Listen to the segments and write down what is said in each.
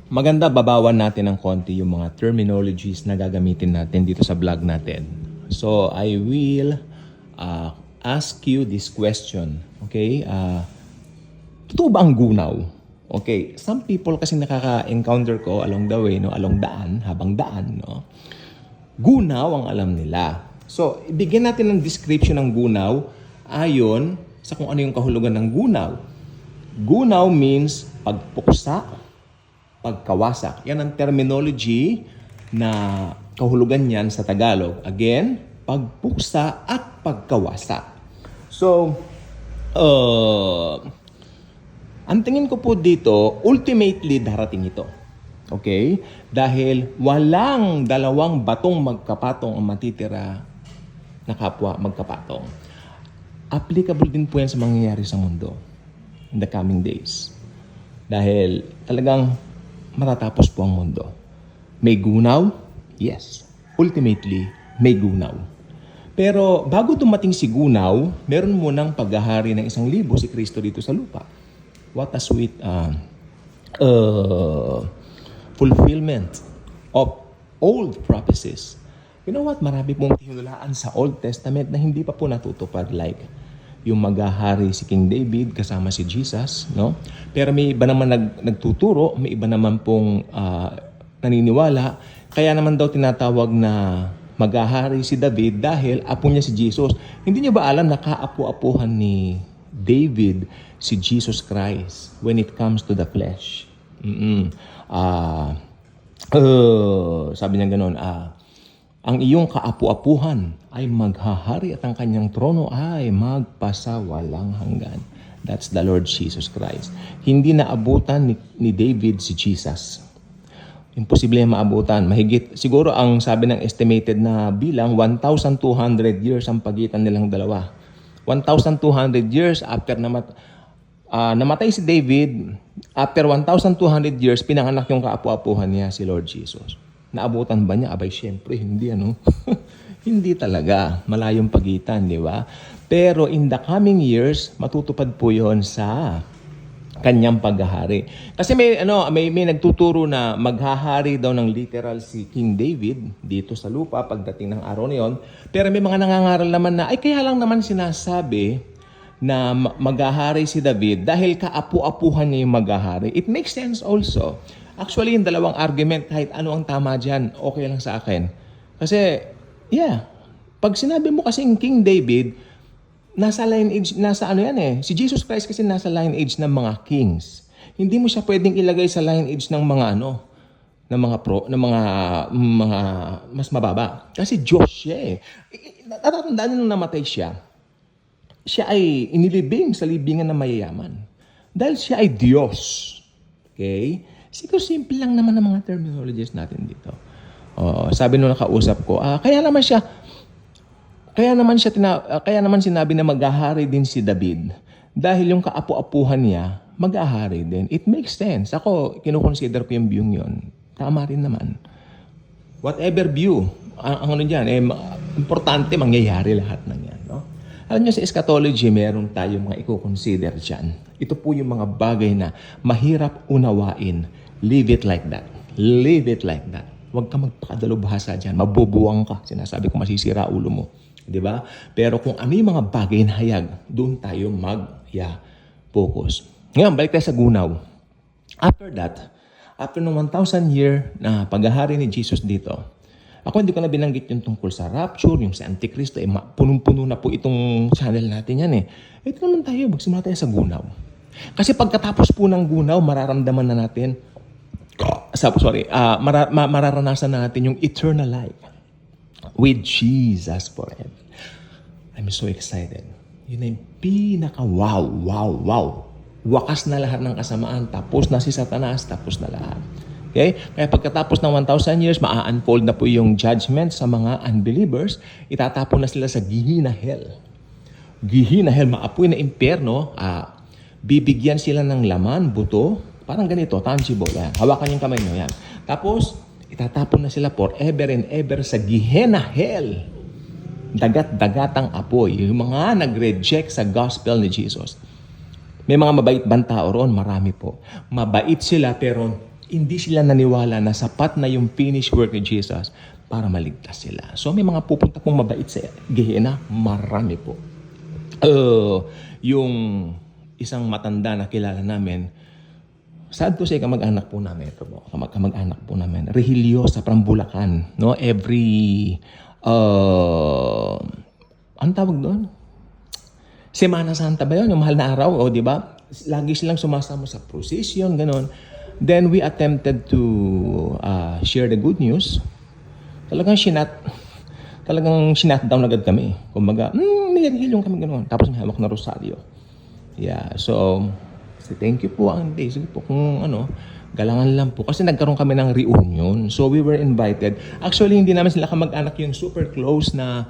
Maganda babawan natin ng konti yung mga terminologies na gagamitin natin dito sa vlog natin. So, I will ask you this question. Okay? Totoo ba ang gunaw? Okay, some people kasi nakaka-encounter ko along the way, no, along daan, habang daan, no. Gunaw ang alam nila. So, ibigyan natin ng description ng gunaw ayon sa kung ano yung kahulugan ng gunaw. Gunaw means pagpuksa, pagkawasak. Yan ang terminology na kahulugan niyan sa Tagalog. Again, pagpuksa at pagkawasak. So, ang tingin ko po dito, ultimately darating ito. Okay? Dahil walang dalawang batong magkapatong ang matitira na kapwa magkapatong. Applicable din po yan sa mangyayari sa mundo in the coming days. Dahil talagang matatapos po ang mundo. May gunaw? Yes. Ultimately, may gunaw. Pero bago dumating si gunaw, meron munang paghahari ng 1,000 si Kristo dito sa lupa. What a sweet fulfillment of old prophecies. You know what? Marami pong hinulaan sa Old Testament na hindi pa po natutupad, like yung maghahari si King David kasama si Jesus, no? Pero may iba naman nagtuturo, may iba naman pong naniniwala. Kaya naman daw tinatawag na maghahari si David dahil apo niya si Jesus. Hindi niyo ba alam na kaapu-apuhan ni David si Jesus Christ when it comes to the flesh? Sabi niya gano'n, ang iyong kaapu-apuhan ay maghahari at ang kanyang trono ay magpasawalang hanggan. That's the Lord Jesus Christ. Hindi naabutan ni David si Jesus. Imposible maabutan. Mahigit, siguro ang sabi ng estimated na bilang, 1,200 years ang pagitan nilang dalawa. 1,200 years after namatay si David, after 1,200 years, pinanganak yung kaapu-apuhan niya, si Lord Jesus. Naabutan ba niya? Abay, syempre, hindi ano. Hindi talaga. Malayong pagitan, di ba? Pero in the coming years, matutupad po yon sa kanyang paghahari. Kasi may nagtuturo na maghahari daw ng literal si King David dito sa lupa pagdating ng araw na yon. Pero may mga nangangaral naman na, ay kaya lang naman sinasabi na maghahari si David dahil kaapu-apuhan niya yung maghahari. It makes sense also. Actually, yung dalawang argument, kahit ano ang tama dyan, okay lang sa akin. Kasi, pag sinabi mo kasing King David, nasa lineage, si Jesus Christ kasi nasa lineage ng mga kings. Hindi mo siya pwedeng ilagay sa lineage ng mga mga mas mababa. Kasi Diyos siya eh. Natatandaan nung namatay siya ay inilibing sa libingan ng mayayaman. Dahil siya ay Diyos. Okay? Siguro simple lang naman ang mga terminologies natin dito. Sabi nung nakausap ko, kaya naman sinabi na maghahari din si David dahil yung kaapu-apuhan niya maghahari din. It makes sense. Ako, kinukonsider ko yung view yun. Tama rin naman. Whatever view, ang ano dyan, importante mangyayari lahat ng yan. No? Alam niyo, sa eschatology, meron tayong mga i-consider dyan. Ito po yung mga bagay na mahirap unawain. Leave it like that. Leave it like that. Huwag ka magpakadalubhasa dyan. Mabubuwang ka. Sinasabi ko masisira ulo mo. Di ba? Pero kung ano yung mga bagay na hayag, doon tayo mag-focus. Ngayon, balik tayo sa gunaw. After that, after ng 1,000 year na paghahari ni Jesus dito, ako hindi ko na binanggit yung tungkol sa rapture, yung sa Antikristo, punong-puno na po itong channel natin yan eh. Ito naman tayo, magsimula tayo sa gunaw. Kasi pagkatapos po ng gunaw, mararamdaman na natin, mararanasan na natin yung eternal life with Jesus forever. I'm so excited. Yun ay pinaka-wow. Wakas na lahat ng kasamaan. Tapos na si Satanas. Tapos na lahat. Okay? Kaya pagkatapos ng 1,000 years, maa-unfold na po yung judgment sa mga unbelievers. Itatapon na sila sa Gehenna Hell. Gehenna Hell, maapoy na impyerno. Bibigyan sila ng laman, buto. Parang ganito, tangible. Yan. Hawakan yung kamay nyo. Yan. Tapos, itatapon na sila forever and ever sa Gehenna Hell. Dagat-dagatang apoy. Yung mga nag-reject sa gospel ni Jesus. May mga mabait bang tao roon? Marami po. Mabait sila pero hindi sila naniwala na sapat na yung finished work ni Jesus para maligtas sila. So may mga pupunta pong mabait sa Gehenna, marami po. Yung isang matanda na kilala namin, sad to say, kamag-anak po namin ito po. Kamag-anak po namin. Rehilyo sa Bulacan. No? Every, ang tawag doon? Semana Santa ba yun? Yung mahal na araw, o di ba? Lagi silang sumasama sa procession, ganon. Then we attempted to share the good news. Talagang sinat down agad kami. Kumbaga, may hilyong kami gano'n. Tapos may hawak na rosaryo. Yeah, so thank you po. Sige po, kung galangan lang po. Kasi nagkaroon kami ng reunion. So we were invited. Actually, hindi namin sila kamag-anak yung super close na,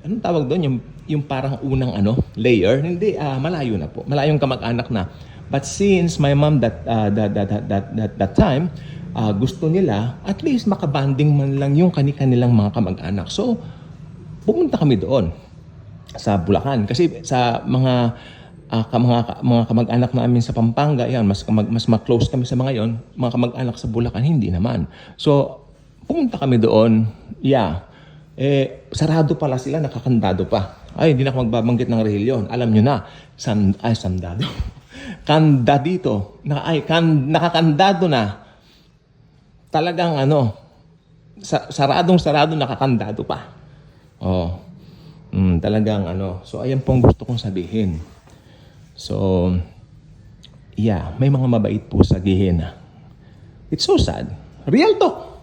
anong tawag doon? Yung parang unang layer. Hindi, malayo na po. Malayong kamag-anak na. But since my mom that time, gusto nila, at least makabanding man lang yung kanilang mga kamag-anak. So, pumunta kami doon sa Bulacan. Kasi sa mga kamag-anak namin sa Pampanga, yan, mas ma-close kami sa mga yon, mga kamag-anak sa Bulacan, hindi naman. So, pumunta kami doon, yeah. Sarado pala sila, nakakandado pa. Ay, hindi na ako magbabanggit ng reliyon. Alam nyo na, sandado. Kandadito. Nakakandado na. Talagang saradong-sarado, nakakandado pa. Talagang So, ayan pong gusto kong sabihin. So, yeah, may mga mabait po sa Gehenna. It's so sad. Real talk.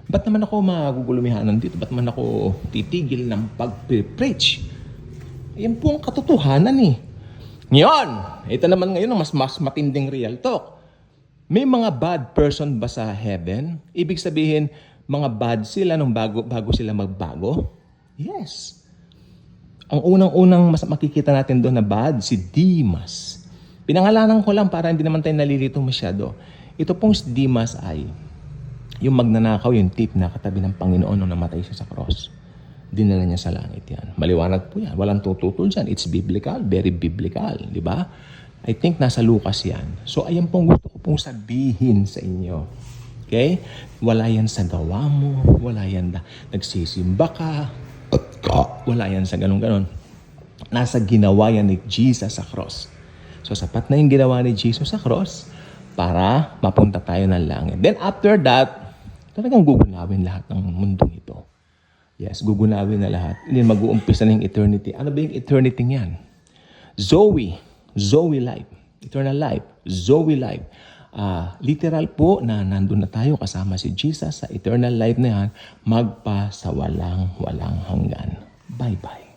Ba't naman ako magugulumihanan dito? Ba't naman ako titigil ng pag-preach? Yan po ang katotohanan eh. Ngayon, ito naman ngayon ang mas matinding real talk. May mga bad person ba sa heaven? Ibig sabihin, mga bad sila nung bago sila magbago? Yes. Ang unang-unang makikita natin doon na bad, si Demas. Pinangalanan ko lang para hindi naman tayo nalilito masyado. Ito pong si Demas ay yung magnanakaw, yung thief na katabi ng Panginoon nung namatay siya sa cross. Dinala niya sa langit yan. Maliwanag po yan. Walang tututol dyan. It's biblical. Very biblical. Di ba? I think nasa Lucas yan. So, ayan pong gusto ko pong sabihin sa inyo. Okay? Wala yan sa gawa mo. Wala yan na nagsisimba ka. Wala yan sa ganun-ganun. Nasa ginawa yan ni Jesus sa cross. So, sapat na yung ginawa ni Jesus sa cross para mapunta tayo ng langit. Then, after that, talagang gugunawin lahat ng mundong ito. Yes, gugunawin na lahat. Hindi mag-uumpisa na yung eternity. Ano ba yung eternity niyan? Zoe life. Eternal life. Zoe life. Literal po na nandun na tayo kasama si Jesus sa eternal life na yan, magpa sa walang hanggan. Bye-bye.